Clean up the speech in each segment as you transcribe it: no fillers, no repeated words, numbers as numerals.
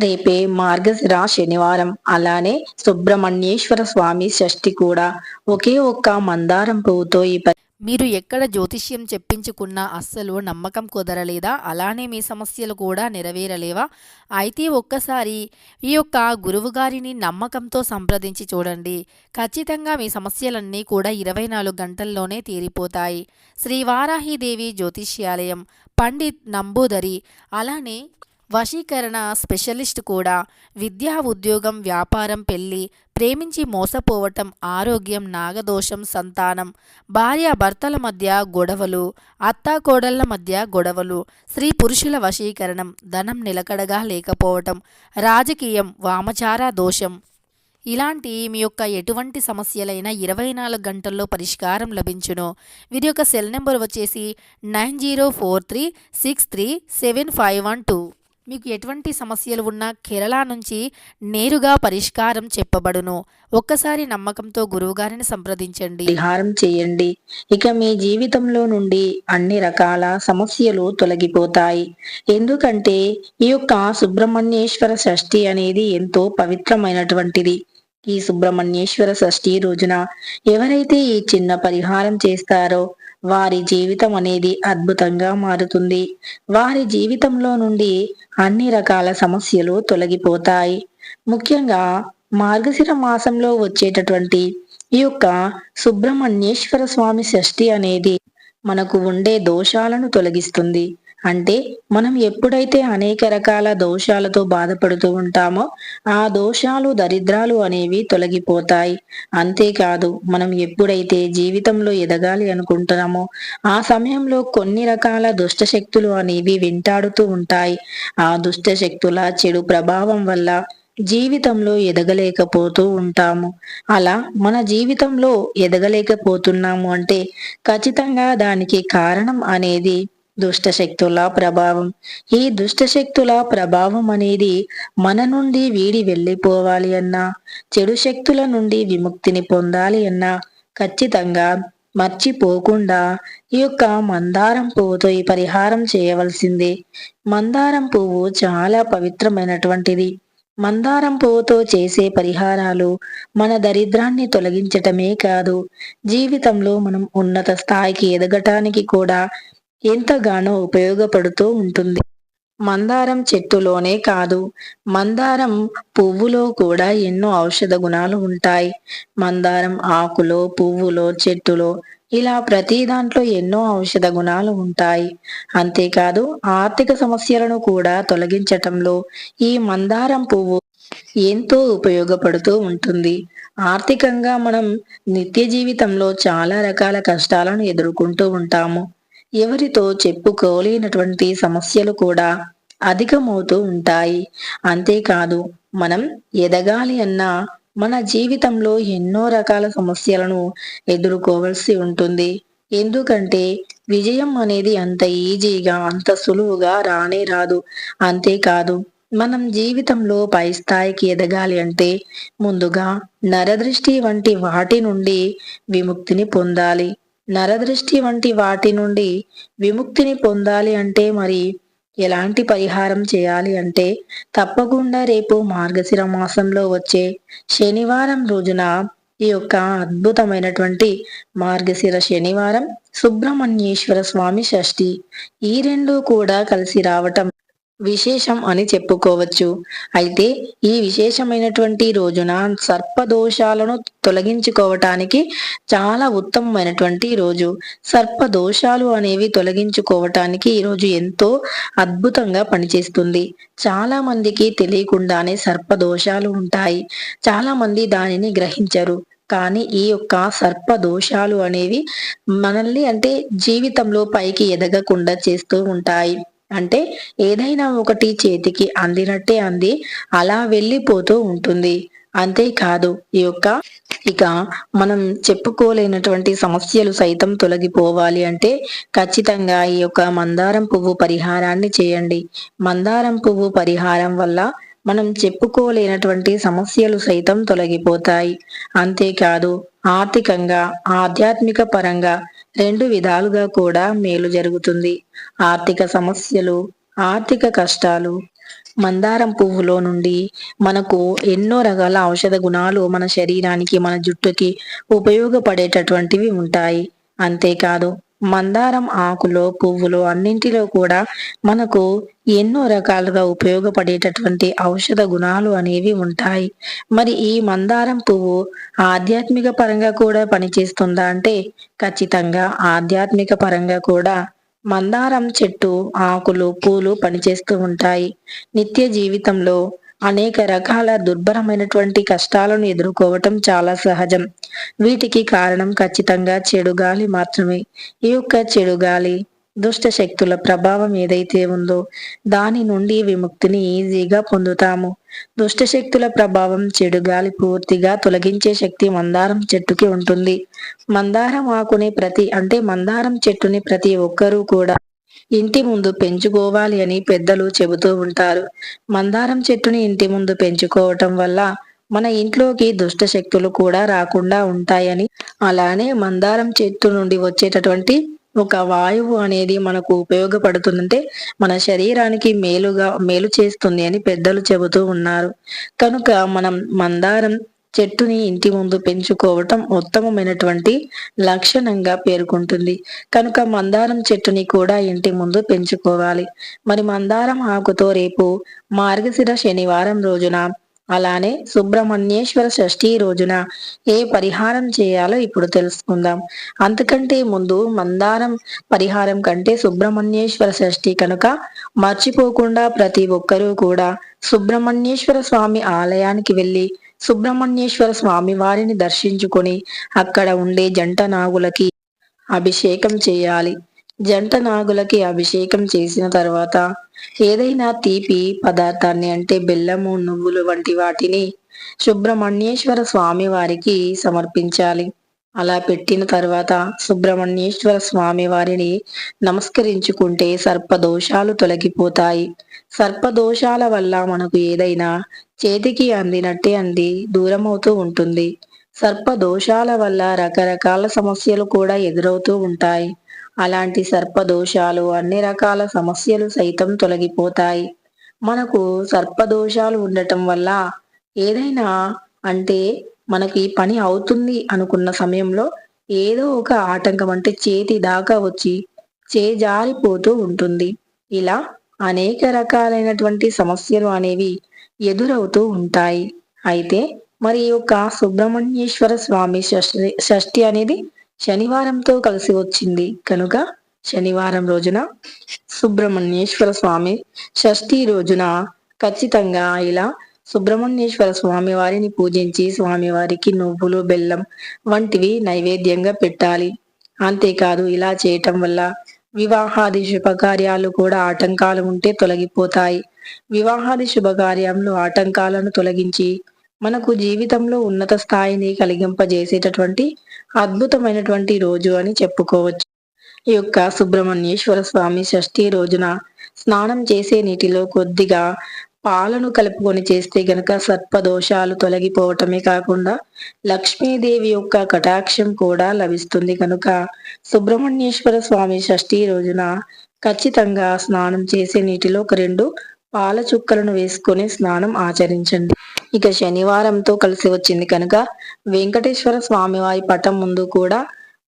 రేపే మార్గశిర శనివారం. అలానే సుబ్రహ్మణ్యేశ్వర స్వామి షష్ఠి కూడా. ఒకే ఒక్క మందారం పువ్వుతో మీరు ఎక్కడ జ్యోతిష్యం చెప్పించుకున్నా అస్సలు నమ్మకం కుదరలేదా? అలానే మీ సమస్యలు కూడా నెరవేరలేవా? అయితే ఒక్కసారి ఈ యొక్క గురువుగారిని నమ్మకంతో సంప్రదించి చూడండి. ఖచ్చితంగా మీ సమస్యలన్నీ కూడా 24 గంటల్లోనే తీరిపోతాయి. శ్రీ వారాహిదేవి జ్యోతిష్యాలయం, పండిత్ నంబూదరి, అలానే వశీకరణ స్పెషలిస్ట్ కూడా. విద్యా, ఉద్యోగం, వ్యాపారం, పెళ్లి, ప్రేమించి మోసపోవటం, ఆరోగ్యం, నాగదోషం, సంతానం, భార్యాభర్తల మధ్య గొడవలు, అత్తాకోడళ్ల మధ్య గొడవలు, స్త్రీ పురుషుల వశీకరణం, ధనం నిలకడగా లేకపోవటం, రాజకీయం, వామచార దోషం, ఇలాంటి మీ యొక్క ఎటువంటి సమస్యలైనా 24 గంటల్లో పరిష్కారం లభించును. వీరి యొక్క సెల్ నెంబర్ వచ్చేసి 9043637512. మీకు ఎటువంటి సమస్యలు ఉన్నా కేరళ నుంచి నేరుగా పరిష్కారం చెప్పబడును. ఒక్కసారి నమ్మకంతో గురువుగారిని సంప్రదించండి. పరిహారం చేయండి. ఇక మీ జీవితంలో నుండి అన్ని రకాల సమస్యలు తొలగిపోతాయి. ఎందుకంటే ఈ యొక్క సుబ్రహ్మణ్యేశ్వర షష్ఠి అనేది ఎంతో పవిత్రమైనటువంటిది. ఈ సుబ్రహ్మణ్యేశ్వర షష్ఠి రోజున ఎవరైతే ఈ చిన్న పరిహారం చేస్తారో వారి జీవితం అనేది అద్భుతంగా మారుతుంది. వారి జీవితంలో నుండి అన్ని రకాల సమస్యలు తొలగిపోతాయి. ముఖ్యంగా మార్గశిర మాసంలో వచ్చేటటువంటి ఈ యొక్క సుబ్రహ్మణ్యేశ్వర స్వామి షష్ఠి అనేది మనకు ఉండే దోషాలను తొలగిస్తుంది. అంటే మనం ఎప్పుడైతే అనేక రకాల దోషాలతో బాధపడుతూ ఉంటామో ఆ దోషాలు, దరిద్రాలు అనేవి తొలగిపోతాయి. అంతేకాదు, మనం ఎప్పుడైతే జీవితంలో ఎదగాలి అనుకుంటున్నామో ఆ సమయంలో కొన్ని రకాల దుష్ట శక్తులు అనేవి వెంటాడుతూ ఉంటాయి. ఆ దుష్ట శక్తుల చెడు ప్రభావం వల్ల జీవితంలో ఎదగలేకపోతూ ఉంటాము. అలా మన జీవితంలో ఎదగలేకపోతున్నాము అంటే ఖచ్చితంగా దానికి కారణం అనేది దుష్టశక్తుల ప్రభావం. ఈ దుష్టశక్తుల ప్రభావం అనేది మన నుండి వీడి వెళ్ళిపోవాలి అన్నా, చెడు శక్తుల నుండి విముక్తిని పొందాలి అన్నా ఖచ్చితంగా మర్చిపోకుండా ఈ యొక్క మందారం పువ్వుతో ఈ పరిహారం చేయవలసిందే. మందారం పువ్వు చాలా పవిత్రమైనటువంటిది. మందారం పువ్వుతో చేసే పరిహారాలు మన దరిద్రాన్ని తొలగించటమే కాదు, జీవితంలో మనం ఉన్నత స్థాయికి ఎదగటానికి కూడా ఎంతగానో ఉపయోగపడుతూ ఉంటుంది. మందారం చెట్టులోనే కాదు, మందారం పువ్వులో కూడా ఎన్నో ఔషధ గుణాలు ఉంటాయి. మందారం ఆకులో, పువ్వులో, చెట్టులో ఇలా ప్రతి దాంట్లో ఎన్నో ఔషధ గుణాలు ఉంటాయి. అంతేకాదు, ఆర్థిక సమస్యలను కూడా తొలగించటంలో ఈ మందారం పువ్వు ఎంతో ఉపయోగపడుతూ ఉంటుంది. ఆర్థికంగా మనం నిత్య జీవితంలో చాలా రకాల కష్టాలను ఎదుర్కొంటూ ఉంటాము. ఎవరితో చెప్పుకోలేనటువంటి సమస్యలు కూడా అధికమవుతూ ఉంటాయి. అంతేకాదు, మనం ఎదగాలి అన్నా మన జీవితంలో ఎన్నో రకాల సమస్యలను ఎదుర్కోవలసి ఉంటుంది. ఎందుకంటే విజయం అనేది అంత ఈజీగా, అంత సులువుగా రానే రాదు. అంతేకాదు, మనం జీవితంలో పై స్థాయికి ఎదగాలి అంటే ముందుగా నరదృష్టి వంటి వాటి నుండి విముక్తిని పొందాలి. నరదృష్టి వంటి వాటి నుండి విముక్తిని పొందాలి అంటే మరి ఎలాంటి పరిహారం చేయాలి అంటే తప్పకుండా రేపు మార్గశిర మాసంలో వచ్చే శనివారం రోజున ఈ యొక్క అద్భుతమైనటువంటి మార్గశిర శనివారం, సుబ్రహ్మణ్యేశ్వర స్వామి షష్ఠి, ఈ రెండు కూడా కలిసి రావటం విశేషం అని చెప్పుకోవచ్చు. అయితే ఈ విశేషమైనటువంటి రోజున సర్పదోషాలను తొలగించుకోవటానికి చాలా ఉత్తమమైనటువంటి రోజు. సర్పదోషాలు అనేవి తొలగించుకోవటానికి ఈ రోజు ఎంతో అద్భుతంగా పనిచేస్తుంది. చాలా మందికి తెలియకుండానే సర్పదోషాలు ఉంటాయి. చాలా మంది దానిని గ్రహించరు. కానీ ఈ యొక్క సర్ప దోషాలు అనేవి మనల్ని అంటే జీవితంలో పైకి ఎదగకుండా చేస్తూ ఉంటాయి. అంటే ఏదైనా ఒకటి చేతికి అందినట్టే అంది అలా వెళ్ళిపోతూ ఉంటుంది. అంతేకాదు, ఇక మనం చెప్పుకోలేనటువంటి సమస్యలు సైతం తొలగిపోవాలి అంటే ఖచ్చితంగా ఈ యొక్క మందారం పువ్వు పరిహారాన్ని చేయండి. మందారం పువ్వు పరిహారం వల్ల మనం చెప్పుకోలేనటువంటి సమస్యలు సైతం తొలగిపోతాయి. అంతేకాదు, ఆర్థికంగా, ఆధ్యాత్మిక పరంగా రెండు విధాలుగా కూడా మేలు జరుగుతుంది. ఆర్థిక సమస్యలు, ఆర్థిక కష్టాలు మందారం పువ్వులో నుండి మనకు ఎన్నో రకాల ఔషధ గుణాలు మన శరీరానికి, మన జుట్టుకి ఉపయోగపడేటటువంటివి ఉంటాయి. అంతేకాదు మందారం ఆకులో, పువ్వులో అన్నింటిలో కూడా మనకు ఎన్నో రకాలుగా ఉపయోగపడేటటువంటి ఔషధ గుణాలు అనేవి ఉంటాయి. మరి ఈ మందారం పువ్వు ఆధ్యాత్మిక పరంగా కూడా పనిచేస్తుందా అంటే ఖచ్చితంగా ఆధ్యాత్మిక పరంగా కూడా మందారం చెట్టు ఆకులు, పూలు పనిచేస్తూ ఉంటాయి. నిత్య జీవితంలో అనేక రకాల దుర్భరమైనటువంటి కష్టాలను ఎదుర్కోవటం చాలా సహజం. వీటికి కారణం ఖచ్చితంగా చెడు గాలి మాత్రమే. ఈ యొక్క చెడు గాలి, దుష్ట శక్తుల ప్రభావం ఏదైతే ఉందో దాని నుండి విముక్తిని ఈజీగా పొందుతాము. దుష్ట శక్తుల ప్రభావం, చెడు గాలి పూర్తిగా తొలగించే శక్తి మందారం చెట్టుకి ఉంటుంది. మందారం ఆకుని మందారం చెట్టుని ప్రతి ఒక్కరూ కూడా ఇంటి ముందు పెంచుకోవాలి అని పెద్దలు చెబుతూ ఉంటారు. మందారం చెట్టుని ఇంటి ముందు పెంచుకోవటం వల్ల మన ఇంట్లోకి దుష్ట శక్తులు కూడా రాకుండా ఉంటాయని, అలానే మందారం చెట్టు నుండి వచ్చేటటువంటి ఒక వాయువు అనేది మనకు ఉపయోగపడుతుందంటే మన శరీరానికి మేలు చేస్తుంది అని పెద్దలు చెబుతూ ఉన్నారు. కనుక మనం మందారం చెట్టుని ఇంటి ముందు పెంచుకోవటం ఉత్తమమైనటువంటి లక్షణంగా పేర్కొంటుంది. కనుక మందారం చెట్టుని కూడా ఇంటి ముందు పెంచుకోవాలి. మరి మందారం ఆకుతో రేపు మార్గశిర శనివారం రోజున, అలానే సుబ్రహ్మణ్యేశ్వర షష్ఠి రోజున ఏ పరిహారం చేయాలో ఇప్పుడు తెలుసుకుందాం. అంతకంటే ముందు మందారం పరిహారం కంటే సుబ్రహ్మణ్యేశ్వర షష్ఠి కనుక మర్చిపోకుండా ప్రతి ఒక్కరూ కూడా సుబ్రహ్మణ్యేశ్వర స్వామి ఆలయానికి వెళ్ళి సుబ్రహ్మణ్యేశ్వర స్వామి వారిని దర్శించుకొని అక్కడ ఉండే జంట నాగులకి అభిషేకం చేయాలి. జంట నాగులకి అభిషేకం చేసిన తర్వాత ఏదైనా తీపి పదార్థాన్ని అంటే బెల్లము, నువ్వులు వంటి వాటిని సుబ్రహ్మణ్యేశ్వర స్వామి వారికి సమర్పించాలి. అలా పెట్టిన తర్వాత సుబ్రహ్మణ్యేశ్వర స్వామి వారిని నమస్కరించుకుంటే సర్పదోషాలు తొలగిపోతాయి. సర్పదోషాల వల్ల మనకు ఏదైనా చేతికి అందినట్టే అంది దూరమవుతూ ఉంటుంది. సర్పదోషాల వల్ల రకరకాల సమస్యలు కూడా ఎదురవుతూ ఉంటాయి. అలాంటి సర్పదోషాలు, అన్ని రకాల సమస్యలు సైతం తొలగిపోతాయి. మనకు సర్పదోషాలు ఉండటం వల్ల ఏదైనా అంటే మనకి పని అవుతుంది అనుకున్న సమయంలో ఏదో ఒక ఆటంకం అంటే చేతి దాకా వచ్చి చేజారిపోతూ ఉంటుంది. ఇలా అనేక రకాలైనటువంటి సమస్యలు అనేవి ఎదురవుతూ ఉంటాయి. అయితే మరి ఈ యొక్క సుబ్రహ్మణ్యేశ్వర స్వామి షష్ఠి అనేది శనివారంతో కలిసి వచ్చింది కనుక శనివారం రోజున సుబ్రహ్మణ్యేశ్వర స్వామి షష్ఠి రోజున ఖచ్చితంగా ఇలా సుబ్రహ్మణ్యేశ్వర స్వామి వారిని పూజించి స్వామివారికి నువ్వులు, బెల్లం వంటివి నైవేద్యంగా పెట్టాలి. అంతేకాదు ఇలా చేయటం వల్ల వివాహాది శుభకార్యాలు కూడా ఆటంకాలు ఉంటే తొలగిపోతాయి. వివాహాది శుభకార్యంలో ఆటంకాలను తొలగించి మనకు జీవితంలో ఉన్నత స్థాయిని కలిగింపజేసేటటువంటి అద్భుతమైనటువంటి రోజు అని చెప్పుకోవచ్చు. ఈ యొక్క సుబ్రహ్మణ్యేశ్వర స్వామి షష్ఠి రోజున స్నానం చేసే నీటిలో కొద్దిగా పాలను కలుపుకొని చేస్తే గనక సర్పదోషాలు తొలగిపోవటమే కాకుండా లక్ష్మీదేవి యొక్క కటాక్షం కూడా లభిస్తుంది. కనుక సుబ్రహ్మణ్యేశ్వర స్వామి షష్ఠి రోజున ఖచ్చితంగా స్నానం చేసే నీటిలో ఒక 2 పాల చుక్కలను వేసుకొని స్నానం ఆచరించండి. ఇక శనివారంతో కలిసి వచ్చింది కనుక వెంకటేశ్వర స్వామి వారి పటం ముందు కూడా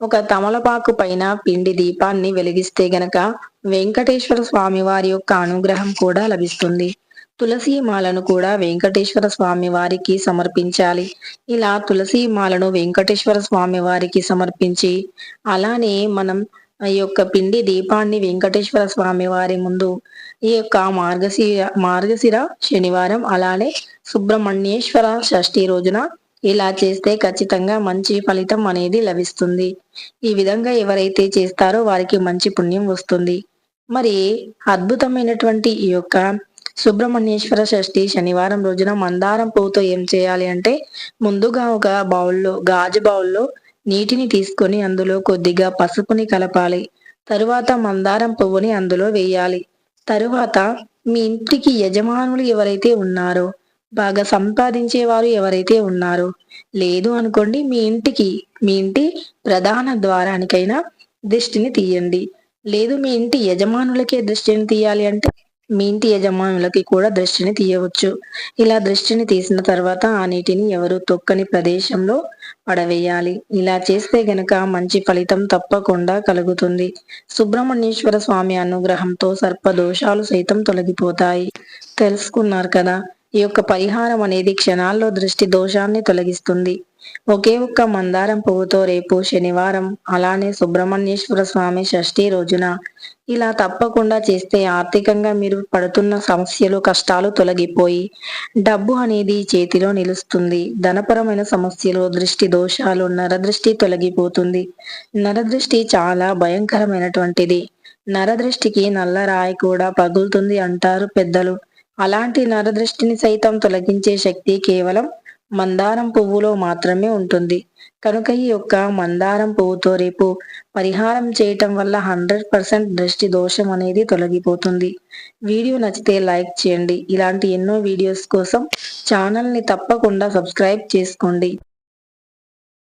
ఒక తమలపాకు పైన పిండి దీపాన్ని వెలిగిస్తే గనక వెంకటేశ్వర స్వామి వారి యొక్క అనుగ్రహం కూడా లభిస్తుంది. తులసి మాలను కూడా వెంకటేశ్వర స్వామి వారికి సమర్పించాలి. ఇలా తులసి మాలను వెంకటేశ్వర స్వామి వారికి సమర్పించి అలానే మనం ఈ యొక్క పిండి దీపాన్ని వెంకటేశ్వర స్వామి వారి ముందు ఈ యొక్క మార్గశిర శనివారం అలానే సుబ్రహ్మణ్యేశ్వర షష్ఠి రోజున ఇలా చేస్తే ఖచ్చితంగా మంచి ఫలితం అనేది లభిస్తుంది. ఈ విధంగా ఎవరైతే చేస్తారో వారికి మంచి పుణ్యం వస్తుంది. మరి అద్భుతమైనటువంటి ఈ యొక్క సుబ్రహ్మణ్యేశ్వర షష్ఠి శనివారం రోజున మందారం పువ్వుతో ఏం చేయాలి అంటే ముందుగా ఒక గాజు బౌల్లో నీటిని తీసుకొని అందులో కొద్దిగా పసుపుని కలపాలి. తరువాత మందారం పువ్వుని అందులో వేయాలి. తరువాత మీ ఇంటికి యజమానులు ఎవరైతే ఉన్నారో, బాగా సంపాదించేవారు ఎవరైతే ఉన్నారో, లేదు అనుకోండి మీ ఇంటి ప్రధాన ద్వారానికైనా దిష్టిని తీయండి. లేదు మీ ఇంటి యజమానులకే దృష్టిని తీయాలి అంటే మీ ఇంటి యజమానులకి కూడా దృష్టిని తీయవచ్చు. ఇలా దృష్టిని తీసిన తర్వాత ఆ నీటిని ఎవరు తొక్కని ప్రదేశంలో పడవేయాలి. ఇలా చేస్తే గనక మంచి ఫలితం తప్పకుండా కలుగుతుంది. సుబ్రహ్మణ్యేశ్వర స్వామి అనుగ్రహంతో సర్పదోషాలు సైతం తొలగిపోతాయి. తెలుసుకున్నారు కదా! ఈ యొక్క పరిహారం అనేది క్షణాల్లో దృష్టి దోషాన్ని తొలగిస్తుంది. ఒకే ఒక్క మందారం పువ్వుతో రేపు శనివారం అలానే సుబ్రహ్మణ్యేశ్వర స్వామి షష్ఠి రోజున ఇలా తప్పకుండా చేస్తే ఆర్థికంగా మీరు పడుతున్న సమస్యలు కష్టాలు తొలగిపోయి డబ్బు అనేది చేతిలో నిలుస్తుంది. ధనపరమైన సమస్యలు దృష్టి దోషాలు నరదృష్టి తొలగిపోతుంది. నరదృష్టి చాలా భయంకరమైనటువంటిది. నరదృష్టికి నల్ల రాయి కూడా పగులుతుంది అంటారు పెద్దలు. అలాంటి నరదృష్టిని సైతం తొలగించే శక్తి కేవలం మందారం పువ్వులో మాత్రమే ఉంటుంది. కనుక ఈ యొక్క మందారం పువ్వుతో రేపు పరిహారం చేయటం వల్ల 100% దృష్టి దోషం అనేది తొలగిపోతుంది. వీడియో నచ్చితే లైక్ చేయండి. ఇలాంటి ఎన్నో వీడియోస్ కోసం ఛానల్ని తప్పకుండా సబ్స్క్రైబ్ చేసుకోండి.